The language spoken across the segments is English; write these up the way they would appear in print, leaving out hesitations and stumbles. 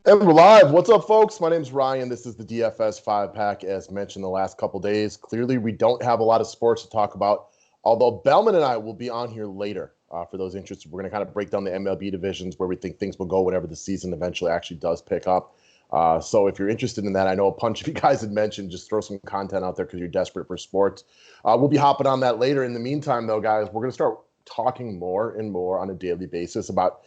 And we're live. What's up, folks? My name's Ryan. This is the DFS 5-pack, as mentioned the last couple days. Clearly, we don't have a lot of sports to talk about, although Bellman and I will be on here later. For those interested, we're going to kind of break down the MLB divisions where we think things will go whenever the season eventually actually does pick up. So if you're interested in that, I know a bunch of you guys had mentioned just throw some content out there because you're desperate for sports. We'll be hopping on that later. In the meantime, though, guys, we're going to start talking more and more on a daily basis about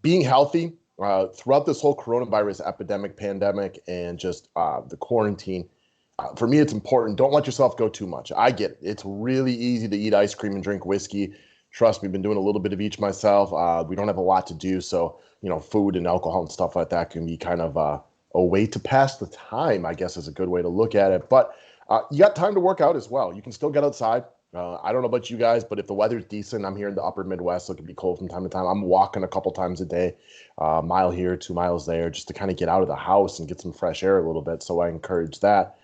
being healthy, throughout this whole coronavirus epidemic, pandemic, and just the quarantine. For me, it's important. Don't let yourself go too much. I get it. It's really easy to eat ice cream and drink whiskey. Trust me, I've been doing a little bit of each myself. We don't have a lot to do, so food and alcohol and stuff like that can be kind of a way to pass the time, I guess, is a good way to look at it. But you got time to work out as well. You can still get outside. I don't know about you guys, but if the weather's decent, I'm here in the upper Midwest, so it can be cold from time to time. I'm walking a couple times a day, a mile here, 2 miles there, just to kind of get out of the house and get some fresh air a little bit. So I encourage that.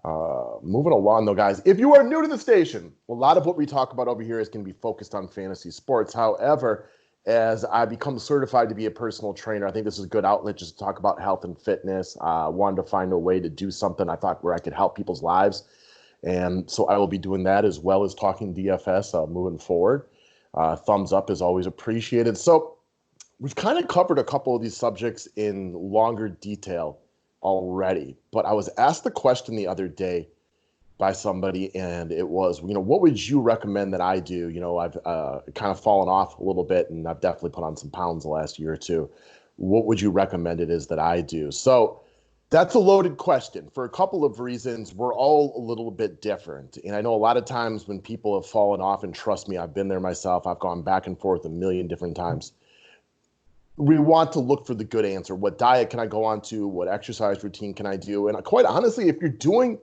Moving along, though, guys, if you are new to the station, a lot of what we talk about over here is going to be focused on fantasy sports. However, as I become certified to be a personal trainer, I think this is a good outlet just to talk about health and fitness. Wanted to find a way to do something I thought where I could help people's lives. And so I will be doing that as well as talking DFS moving forward. Thumbs up is always appreciated. So we've kind of covered a couple of these subjects in longer detail already. But I was asked the question the other day by somebody, and it was, what would you recommend that I do? I've kind of fallen off a little bit, and I've definitely put on some pounds the last year or two. What would you recommend it is that I do? So that's a loaded question for a couple of reasons. We're all a little bit different. And I know a lot of times when people have fallen off, and trust me, I've been there myself, I've gone back and forth a million different times. We want to look for the good answer. What diet can I go on to? What exercise routine can I do? And quite honestly, if you're doing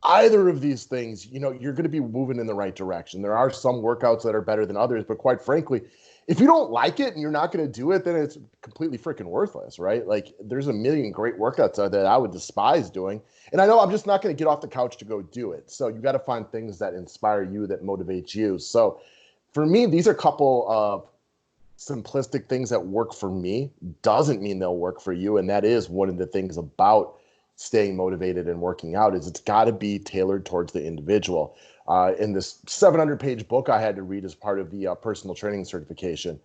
either of these things, you're going to be moving in the right direction. There are some workouts that are better than others, but quite frankly, if you don't like it and you're not going to do it, then it's completely freaking worthless, right? Like there's a million great workouts that I would despise doing. And I know I'm just not going to get off the couch to go do it. So you got to find things that inspire you, that motivate you. So for me, these are a couple of simplistic things that work for me. Doesn't mean they'll work for you. And that is one of the things about staying motivated and working out is it's got to be tailored towards the individual. In this 700-page book I had to read as part of the personal training certification,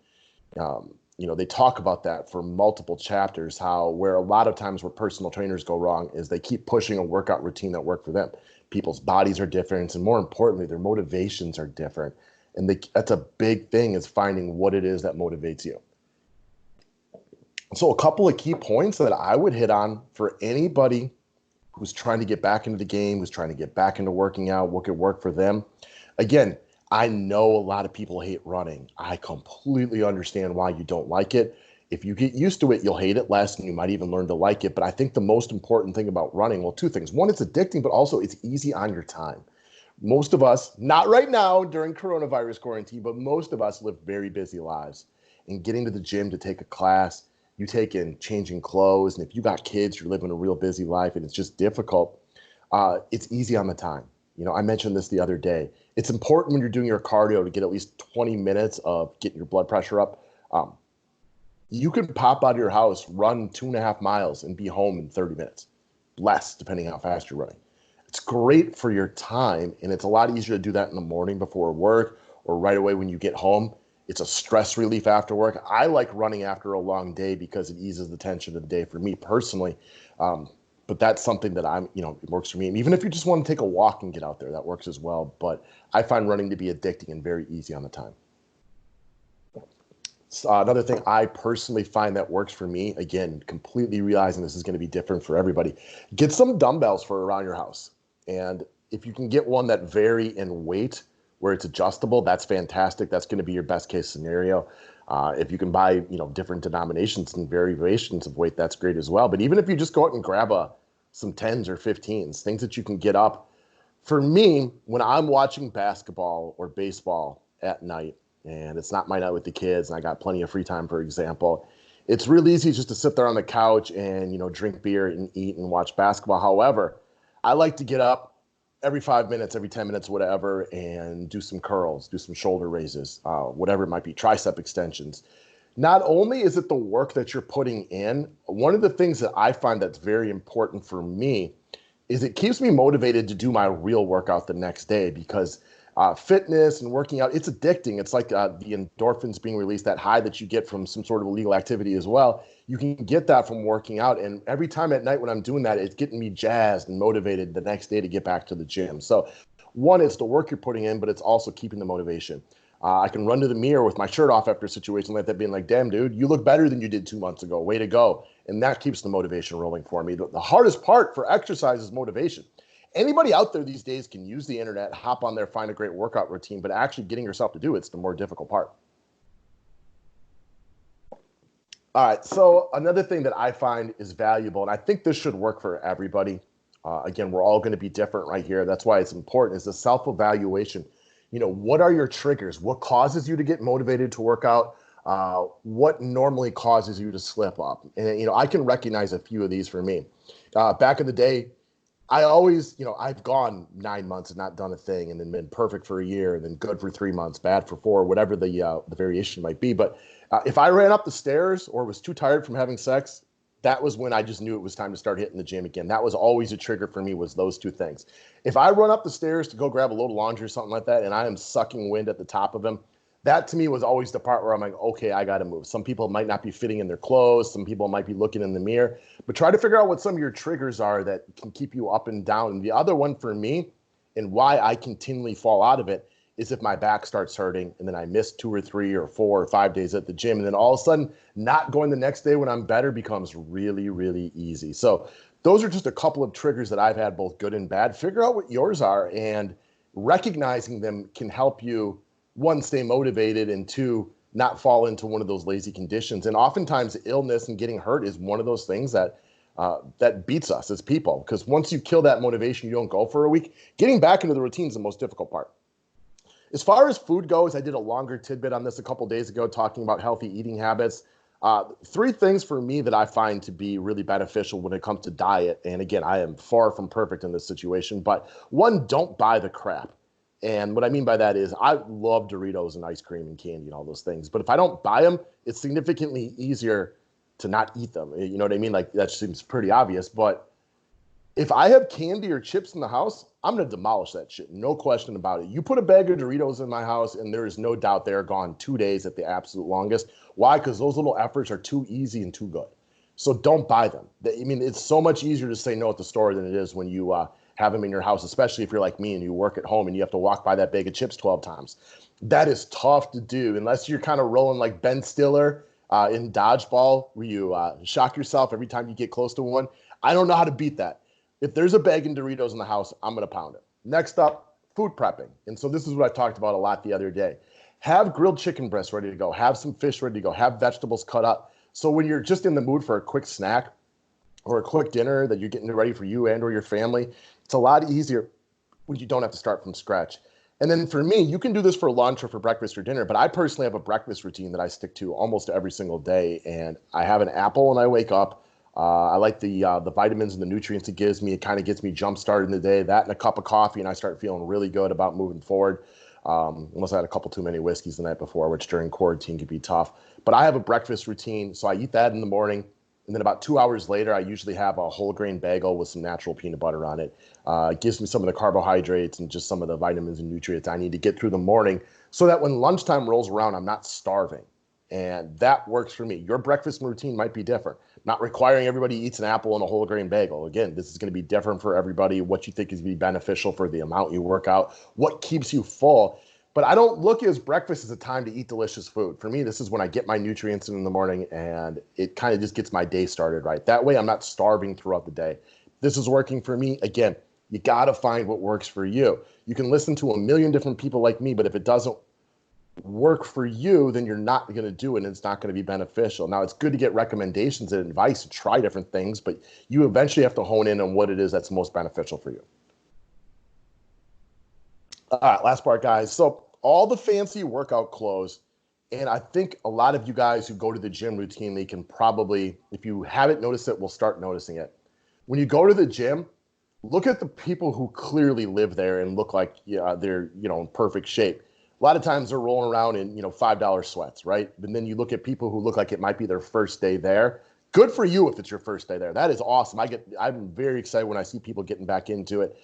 they talk about that for multiple chapters, where a lot of times where personal trainers go wrong is they keep pushing a workout routine that worked for them. People's bodies are different, and more importantly, their motivations are different. And that's a big thing, is finding what it is that motivates you. So a couple of key points that I would hit on for anybody who's trying to get back into the game, who's trying to get back into working out, what could work for them. Again, I know a lot of people hate running. I completely understand why you don't like it. If you get used to it, you'll hate it less, and you might even learn to like it. But I think the most important thing about running, well, two things. One, it's addicting, but also it's easy on your time. Most of us, not right now during coronavirus quarantine, but most of us live very busy lives. And getting to the gym to take a class, you take in changing clothes, and if you got kids, you're living a real busy life, and it's just difficult. It's easy on the time. I mentioned this the other day. It's important when you're doing your cardio to get at least 20 minutes of getting your blood pressure up. You can pop out of your house, run 2.5 miles, and be home in 30 minutes. Less, depending how fast you're running. It's great for your time, and it's a lot easier to do that in the morning before work or right away when you get home. It's a stress relief after work. I like running after a long day because it eases the tension of the day for me personally. But that's something that it works for me. And even if you just want to take a walk and get out there, that works as well. But I find running to be addicting and very easy on the time. Another thing I personally find that works for me, again, completely realizing this is going to be different for everybody, get some dumbbells for around your house. And if you can get one that vary in weight, where it's adjustable, that's fantastic. That's going to be your best case scenario. If you can buy, different denominations and variations of weight, that's great as well. But even if you just go out and grab some 10s or 15s, things that you can get up. For me, when I'm watching basketball or baseball at night, and it's not my night with the kids, and I got plenty of free time, for example, it's real easy just to sit there on the couch and, drink beer and eat and watch basketball. However, I like to get up every 5 minutes, every 10 minutes, whatever, and do some curls, do some shoulder raises, whatever it might be, tricep extensions. Not only is it the work that you're putting in, one of the things that I find that's very important for me is it keeps me motivated to do my real workout the next day because fitness and working out, it's addicting. It's like the endorphins being released, that high that you get from some sort of illegal activity as well. You can get that from working out. And every time at night when I'm doing that, it's getting me jazzed and motivated the next day to get back to the gym. So one, it's the work you're putting in, but it's also keeping the motivation. I can run to the mirror with my shirt off after a situation like that, being like, damn, dude, you look better than you did 2 months ago. Way to go. And that keeps the motivation rolling for me. The hardest part for exercise is motivation. Anybody out there these days can use the internet, hop on there, find a great workout routine, but actually getting yourself to do it's the more difficult part. All right, so another thing that I find is valuable, and I think this should work for everybody. Again, we're all going to be different right here. That's why it's important, is the self-evaluation. What are your triggers? What causes you to get motivated to work out? What normally causes you to slip up? And, I can recognize a few of these for me. Back in the day, I always, I've gone 9 months and not done a thing and then been perfect for a year and then good for 3 months, bad for 4, whatever the variation might be. But if I ran up the stairs or was too tired from having sex, that was when I just knew it was time to start hitting the gym again. That was always a trigger for me, was those two things. If I run up the stairs to go grab a load of laundry or something like that, and I am sucking wind at the top of them, that to me was always the part where I'm like, okay, I got to move. Some people might not be fitting in their clothes. Some people might be looking in the mirror, but try to figure out what some of your triggers are that can keep you up and down. And the other one for me, and why I continually fall out of it, is if my back starts hurting and then I miss 2 or 3 or 4 or 5 days at the gym. And then all of a sudden not going the next day when I'm better becomes really, really easy. So those are just a couple of triggers that I've had, both good and bad. Figure out what yours are, and recognizing them can help you, one, stay motivated, and two, not fall into one of those lazy conditions. And oftentimes illness and getting hurt is one of those things that beats us as people, because once you kill that motivation, you don't go for a week. Getting back into the routine is the most difficult part. As far as food goes, I did a longer tidbit on this a couple days ago talking about healthy eating habits. 3 things for me that I find to be really beneficial when it comes to diet. And again, I am far from perfect in this situation, but one, don't buy the crap. And what I mean by that is I love Doritos and ice cream and candy and all those things. But if I don't buy them, it's significantly easier to not eat them. You know what I mean? Like, that seems pretty obvious, but if I have candy or chips in the house, I'm going to demolish that shit. No question about it. You put a bag of Doritos in my house, and there is no doubt they're gone 2 days at the absolute longest. Why? Because those little efforts are too easy and too good. So don't buy them. I mean, it's so much easier to say no at the store than it is when you have them in your house, especially if you're like me and you work at home and you have to walk by that bag of chips 12 times. That is tough to do unless you're kind of rolling like Ben Stiller in Dodgeball, where you shock yourself every time you get close to one. I don't know how to beat that. If there's a bag of Doritos in the house, I'm going to pound it. Next up, food prepping. And so this is what I talked about a lot the other day. Have grilled chicken breasts ready to go. Have some fish ready to go. Have vegetables cut up. So when you're just in the mood for a quick snack or a quick dinner that you're getting ready for you and or your family, it's a lot easier when you don't have to start from scratch. And then for me, you can do this for lunch or for breakfast or dinner, but I personally have a breakfast routine that I stick to almost every single day. And I have an apple when I wake up. I like the vitamins and the nutrients it gives me. It kind of gets me jump started in the day. That and a cup of coffee, and I start feeling really good about moving forward. Unless I had a couple too many whiskeys the night before, which during quarantine could be tough. But I have a breakfast routine, so I eat that in the morning. And then about 2 hours later, I usually have a whole grain bagel with some natural peanut butter on it. It gives me some of the carbohydrates and just some of the vitamins and nutrients I need to get through the morning so that when lunchtime rolls around, I'm not starving. And that works for me. Your breakfast routine might be different. Not requiring everybody eats an apple and a whole grain bagel. Again, this is going to be different for everybody. What you think is going to be beneficial for the amount you work out, what keeps you full. But I don't look at breakfast as a time to eat delicious food. For me, this is when I get my nutrients in the morning, and it kind of just gets my day started right. That way I'm not starving throughout the day. This is working for me. Again, you got to find what works for you. You can listen to a million different people like me, but if it doesn't work for you, then you're not going to do it, and it's not going to be beneficial. Now, it's good to get recommendations and advice and try different things, but you eventually have to hone in on what it is that's most beneficial for you. All right, last part, guys. So all the fancy workout clothes, and I think a lot of you guys who go to the gym routinely can probably, if you haven't noticed it, will start noticing it. When you go to the gym, look at the people who clearly live there and look like they're in perfect shape. a lot of times they're rolling around in, $5 sweats, right? And then you look at people who look like it might be their first day there. Good for you if it's your first day there. That is awesome. I'm very excited when I see people getting back into it.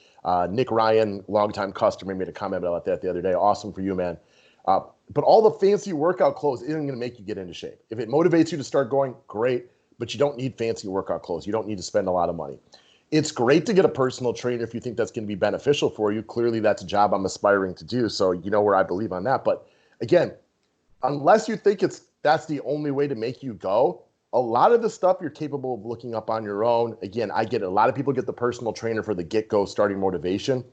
Nick Ryan, longtime customer, made a comment about that the other day. Awesome for you, man. But all the fancy workout clothes isn't going to make you get into shape. If it motivates you to start going, great, but you don't need fancy workout clothes. You don't need to spend a lot of money. It's great to get a personal trainer if you think that's going to be beneficial for you. Clearly, that's a job I'm aspiring to do, so you know where I believe on that. But again, unless you think that's the only way to make you go, a lot of the stuff you're capable of looking up on your own. Again, I get it. A lot of people get the personal trainer for the get-go starting motivation,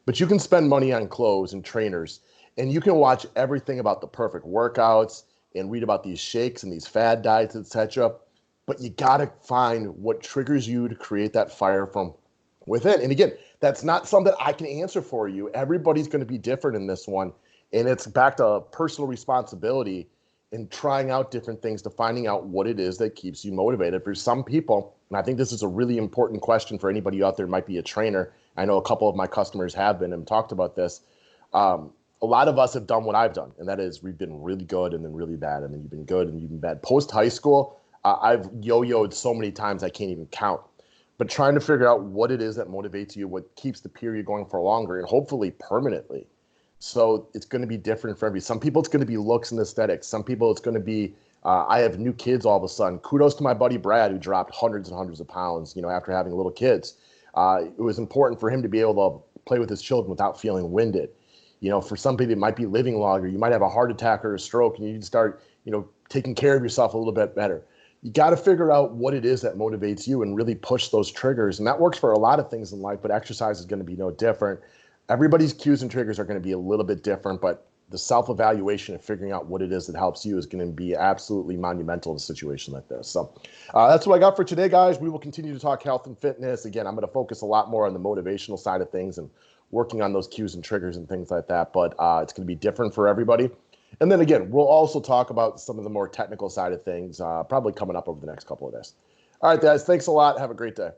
but you can spend money on clothes and trainers, and you can watch everything about the perfect workouts and read about these shakes and these fad diets, etc. But you got to find what triggers you to create that fire from within. And again, that's not something that I can answer for you. Everybody's going to be different in this one. And it's back to personal responsibility and trying out different things to finding out what it is that keeps you motivated. For some people, and I think this is a really important question for anybody out there who might be a trainer. I know a couple of my customers have been and talked about this. A lot of us have done what I've done, and that is we've been really good and then really bad, and then you've been good and you've been bad. Post-high school, I've yo-yoed so many times I can't even count. But trying to figure out what it is that motivates you, what keeps the period going for longer, and hopefully permanently. So it's going to be different for everybody. Some people it's going to be looks and aesthetics. Some people it's going to be, I have new kids all of a sudden. Kudos to my buddy Brad, who dropped hundreds and hundreds of pounds, after having little kids. It was important for him to be able to play with his children without feeling winded. For some people, it might be living longer. You might have a heart attack or a stroke, and you need to start, taking care of yourself a little bit better. You got to figure out what it is that motivates you and really push those triggers. And that works for a lot of things in life, but exercise is going to be no different. Everybody's cues and triggers are going to be a little bit different, but the self-evaluation and figuring out what it is that helps you is going to be absolutely monumental in a situation like this. So that's what I got for today, guys. We will continue to talk health and fitness. Again, I'm going to focus a lot more on the motivational side of things and working on those cues and triggers and things like that, but it's going to be different for everybody. And then again, we'll also talk about some of the more technical side of things, probably coming up over the next couple of days. All right, guys, thanks a lot. Have a great day.